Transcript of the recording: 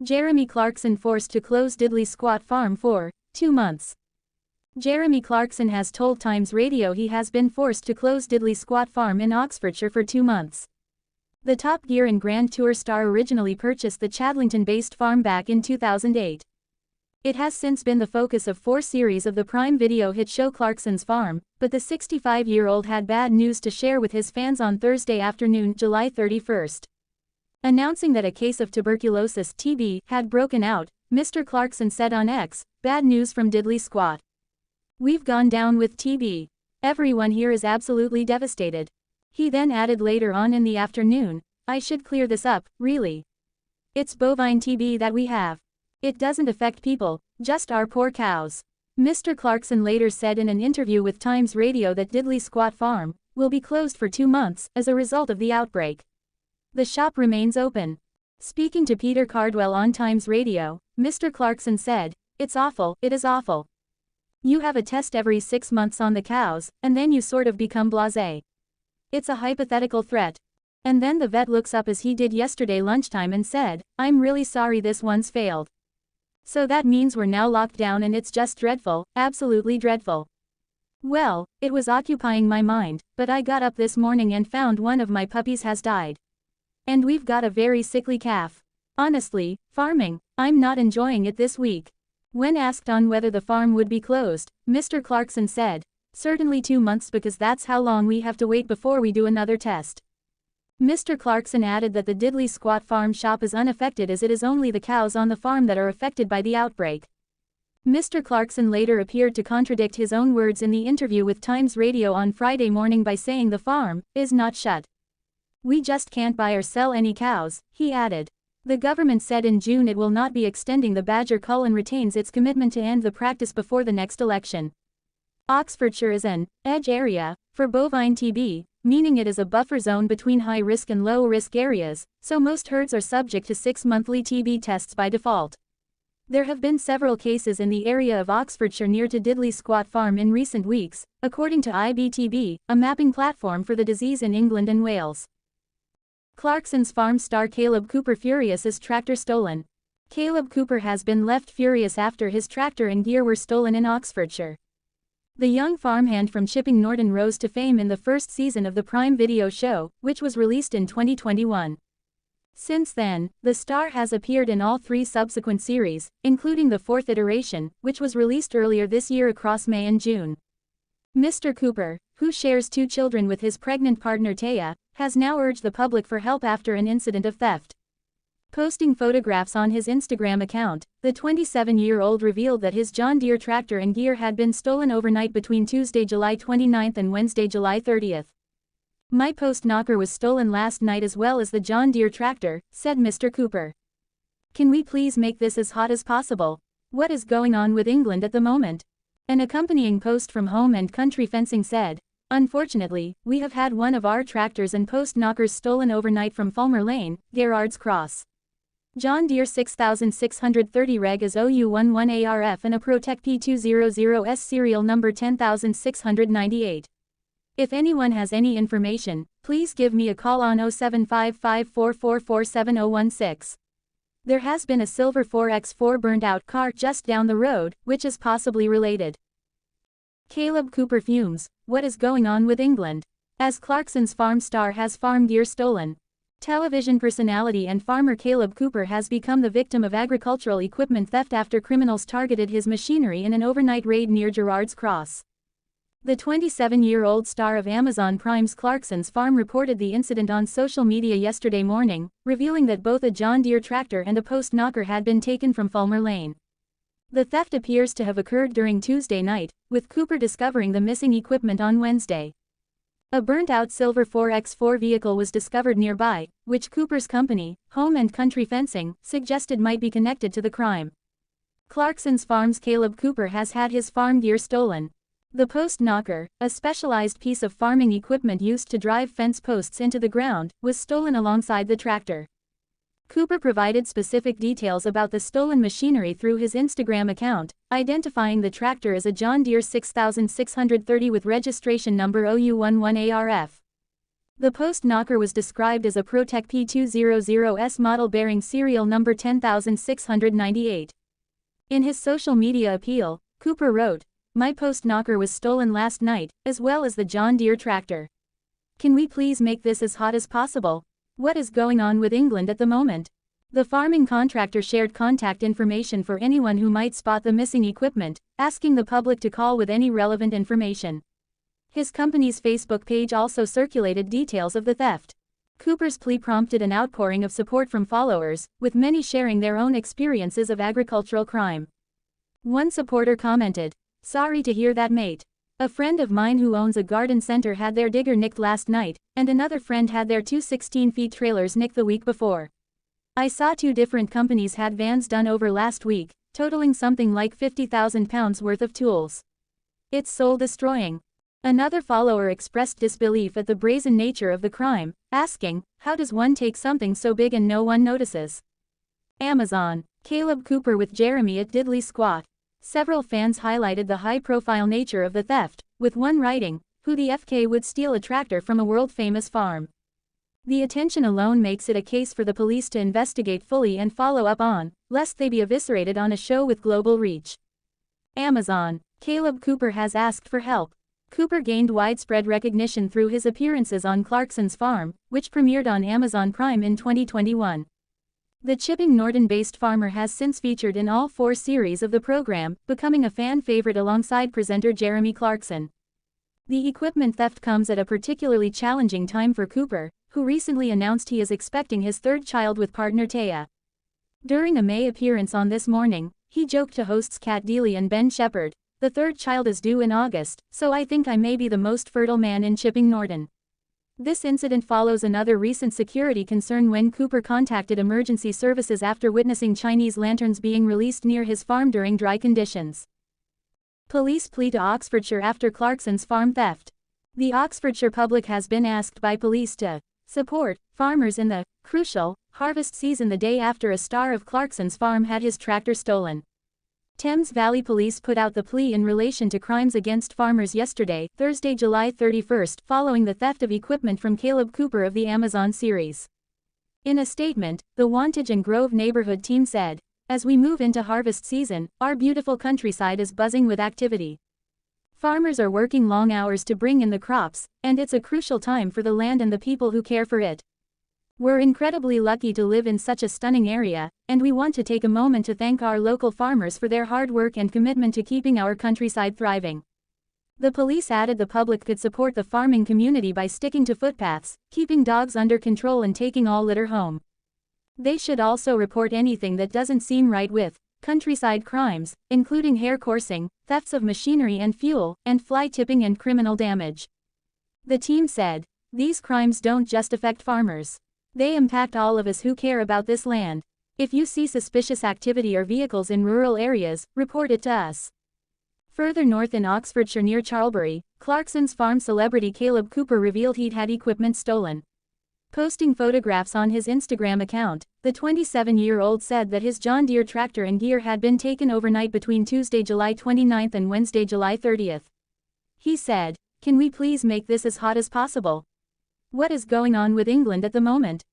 Jeremy Clarkson forced to close Diddley Squat Farm for 2 months. Jeremy Clarkson has told Times Radio he has been forced to close Diddley Squat Farm in Oxfordshire for 2 months. The Top Gear and Grand Tour star originally purchased the Chadlington-based farm back in 2008. It has since been the focus of 4 series of the Prime Video hit show Clarkson's Farm, but the 65-year-old had bad news to share with his fans on Thursday afternoon, July 31st. Announcing that a case of tuberculosis (TB) had broken out, Mr Clarkson said on X, "Bad news from Diddley Squat. We've gone down with TB. Everyone here is absolutely devastated." He then added later on in the afternoon, "I should clear this up, really. It's bovine TB that we have. It doesn't affect people, just our poor cows." Mr Clarkson later said in an interview with Times Radio that Diddley Squat Farm will be closed for 2 months as a result of the outbreak. The shop remains open. Speaking to Peter Cardwell on Times Radio, Mr Clarkson said, "It's awful, it is awful. You have a test every 6 months on the cows, and then you sort of become blasé. It's a hypothetical threat. And then the vet looks up as he did yesterday lunchtime and said, 'I'm really sorry this one's failed. So that means we're now locked down and it's just dreadful, absolutely dreadful.' Well, it was occupying my mind, but I got up this morning and found one of my puppies has died. And we've got a very sickly calf. Honestly, farming, I'm not enjoying it this week." When asked on whether the farm would be closed, Mr Clarkson said, "Certainly 2 months because that's how long we have to wait before we do another test." Mr Clarkson added that the Diddley Squat Farm shop is unaffected as it is only the cows on the farm that are affected by the outbreak. Mr Clarkson later appeared to contradict his own words in the interview with Times Radio on Friday morning by saying the farm is not shut. "We just can't buy or sell any cows," he added. The government said in June it will not be extending the badger cull and retains its commitment to end the practice before the next election. Oxfordshire is an edge area for bovine TB, meaning it is a buffer zone between high-risk and low-risk areas, so most herds are subject to 6 monthly TB tests by default. There have been several cases in the area of Oxfordshire near to Diddley Squat Farm in recent weeks, according to IBTB, a mapping platform for the disease in England and Wales. Clarkson's Farm star Caleb Cooper furious as tractor stolen. Caleb Cooper has been left furious after his tractor and gear were stolen in Oxfordshire. The young farmhand from Chipping Norton rose to fame in the first season of the Prime Video show, which was released in 2021. Since then, the star has appeared in all 3 subsequent series, including the 4th iteration, which was released earlier this year across May and June. Mr. Cooper, who shares 2 children with his pregnant partner Taya, has now urged the public for help after an incident of theft. Posting photographs on his Instagram account, the 27-year-old revealed that his John Deere tractor and gear had been stolen overnight between Tuesday, July 29 and Wednesday, July 30. "My post knocker was stolen last night as well as the John Deere tractor," said Mr. Cooper. "Can we please make this as hot as possible? What is going on with England at the moment?" An accompanying post from Home and Country Fencing said, "Unfortunately, we have had one of our tractors and post knockers stolen overnight from Fulmer Lane, Gerrards Cross. John Deere 6630 Reg is OU11ARF and a Protec P200S serial number 10698. If anyone has any information, please give me a call on 07554447016. There has been a silver 4x4 burned out car just down the road, which is possibly related." Caleb Cooper fumes, what is going on with England? As Clarkson's Farm star has farm gear stolen. Television personality and farmer Caleb Cooper has become the victim of agricultural equipment theft after criminals targeted his machinery in an overnight raid near Gerrards Cross. The 27-year-old star of Amazon Prime's Clarkson's Farm reported the incident on social media yesterday morning, revealing that both a John Deere tractor and a post knocker had been taken from Fulmer Lane. The theft appears to have occurred during Tuesday night, with Cooper discovering the missing equipment on Wednesday. A burnt-out silver 4x4 vehicle was discovered nearby, which Cooper's company, Home and Country Fencing, suggested might be connected to the crime. Clarkson's Farm's Caleb Cooper has had his farm gear stolen. The post knocker, a specialized piece of farming equipment used to drive fence posts into the ground, was stolen alongside the tractor. Cooper provided specific details about the stolen machinery through his Instagram account, identifying the tractor as a John Deere 6630 with registration number OU11ARF. The post knocker was described as a Protec P200S model bearing serial number 10698. In his social media appeal, Cooper wrote, "My post knocker was stolen last night, as well as the John Deere tractor. Can we please make this as hot as possible? What is going on with England at the moment?" The farming contractor shared contact information for anyone who might spot the missing equipment, asking the public to call with any relevant information. His company's Facebook page also circulated details of the theft. Cooper's plea prompted an outpouring of support from followers, with many sharing their own experiences of agricultural crime. One supporter commented, "Sorry to hear that, mate. A friend of mine who owns a garden center had their digger nicked last night, and another friend had their two 16-feet trailers nicked the week before. I saw two different companies had vans done over last week, totaling something like £50,000 worth of tools. It's soul-destroying." Another follower expressed disbelief at the brazen nature of the crime, asking, "How does one take something so big and no one notices?" Amazon. Caleb Cooper with Jeremy at Diddley Squat. Several fans highlighted the high-profile nature of the theft, with one writing, "Who the FK would steal a tractor from a world-famous farm?" The attention alone makes it a case for the police to investigate fully and follow up on, lest they be eviscerated on a show with global reach. Amazon. Caleb Cooper has asked for help. Cooper gained widespread recognition through his appearances on Clarkson's Farm, which premiered on Amazon Prime in 2021. The Chipping Norton-based farmer has since featured in all 4 series of the program, becoming a fan favorite alongside presenter Jeremy Clarkson. The equipment theft comes at a particularly challenging time for Cooper, who recently announced he is expecting his 3rd child with partner Taya. During a May appearance on This Morning, he joked to hosts Kat Deely and Ben Shepherd, "The 3rd child is due in August, so I think I may be the most fertile man in Chipping Norton." This incident follows another recent security concern when Cooper contacted emergency services after witnessing Chinese lanterns being released near his farm during dry conditions. Police plea to Oxfordshire after Clarkson's farm theft. The Oxfordshire public has been asked by police to support farmers in the crucial harvest season the day after a star of Clarkson's farm had his tractor stolen. Thames Valley Police put out the plea in relation to crimes against farmers yesterday, Thursday, July 31, following the theft of equipment from Caleb Cooper of the Amazon series. In a statement, the Wantage and Grove neighborhood team said, "As we move into harvest season, our beautiful countryside is buzzing with activity. Farmers are working long hours to bring in the crops, and it's a crucial time for the land and the people who care for it. We're incredibly lucky to live in such a stunning area, and we want to take a moment to thank our local farmers for their hard work and commitment to keeping our countryside thriving." The police added the public could support the farming community by sticking to footpaths, keeping dogs under control and taking all litter home. They should also report anything that doesn't seem right with countryside crimes, including hair coursing, thefts of machinery and fuel, and fly tipping and criminal damage. The team said, "These crimes don't just affect farmers. They impact all of us who care about this land. If you see suspicious activity or vehicles in rural areas, report it to us." Further north in Oxfordshire near Charlbury, Clarkson's farm celebrity Caleb Cooper revealed he'd had equipment stolen. Posting photographs on his Instagram account, the 27-year-old said that his John Deere tractor and gear had been taken overnight between Tuesday, July 29 and Wednesday, July 30. He said, "Can we please make this as hot as possible? What is going on with England at the moment?